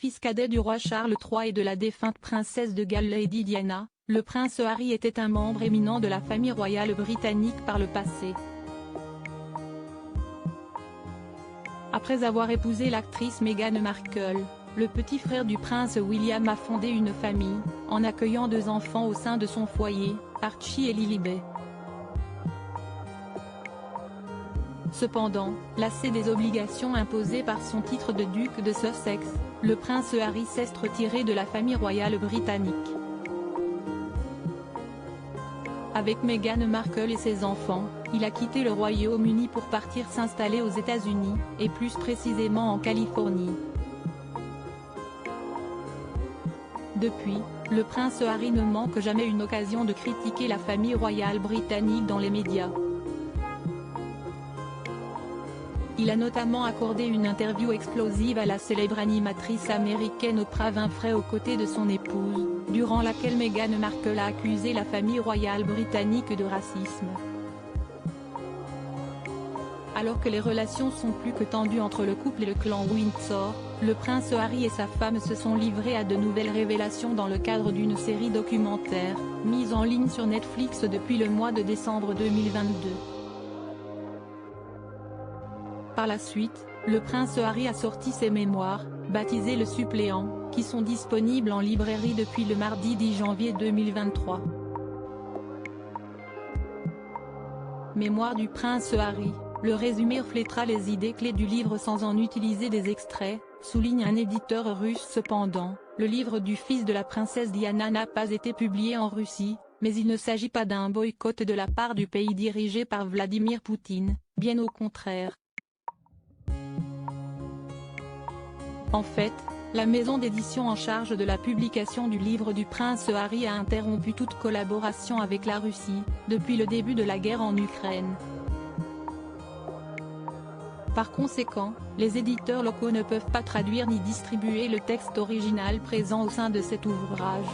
fils cadet du roi Charles III et de la défunte princesse de Galles Lady Diana, le prince Harry était un membre éminent de la famille royale britannique par le passé. Après avoir épousé l'actrice Meghan Markle, le petit frère du prince William a fondé une famille, en accueillant 2 enfants au sein de son foyer, Archie et Lilibet. Cependant, lassé des obligations imposées par son titre de duc de Sussex, le prince Harry s'est retiré de la famille royale britannique. Avec Meghan Markle et ses enfants, il a quitté le Royaume-Uni pour partir s'installer aux États-Unis, et plus précisément en Californie. Depuis, le prince Harry ne manque jamais une occasion de critiquer la famille royale britannique dans les médias. Il a notamment accordé une interview explosive à la célèbre animatrice américaine Oprah Winfrey aux côtés de son épouse, durant laquelle Meghan Markle a accusé la famille royale britannique de racisme. Alors que les relations sont plus que tendues entre le couple et le clan Windsor, le prince Harry et sa femme se sont livrés à de nouvelles révélations dans le cadre d'une série documentaire, mise en ligne sur Netflix depuis le mois de décembre 2022. Par la suite, le prince Harry a sorti ses mémoires, baptisées Le Suppléant, qui sont disponibles en librairie depuis le mardi 10 janvier 2023. Mémoires du prince Harry, le résumé reflétera les idées clés du livre sans en utiliser des extraits, souligne un éditeur russe. Cependant, le livre du fils de la princesse Diana n'a pas été publié en Russie, mais il ne s'agit pas d'un boycott de la part du pays dirigé par Vladimir Poutine, bien au contraire. En fait, la maison d'édition en charge de la publication du livre du prince Harry a interrompu toute collaboration avec la Russie, depuis le début de la guerre en Ukraine. Par conséquent, les éditeurs locaux ne peuvent pas traduire ni distribuer le texte original présent au sein de cet ouvrage.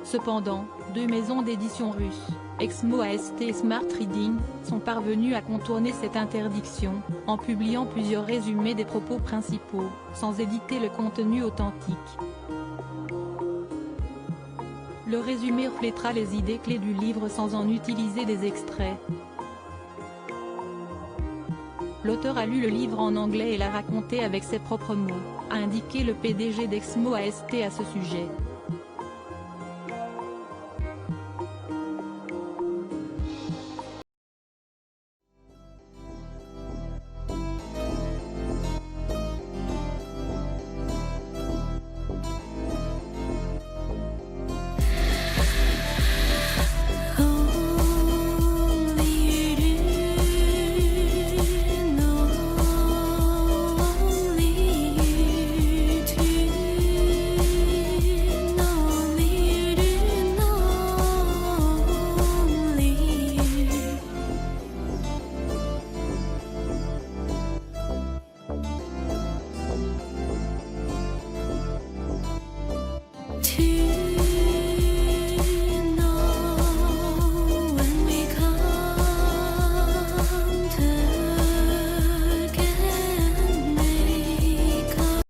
Cependant, 2 maisons d'édition russes, Exmo AST et Smart Reading, sont parvenues à contourner cette interdiction, en publiant plusieurs résumés des propos principaux, sans éditer le contenu authentique. Le résumé reflétera les idées clés du livre sans en utiliser des extraits. L'auteur a lu le livre en anglais et l'a raconté avec ses propres mots, a indiqué le PDG d'Exmo AST à ce sujet.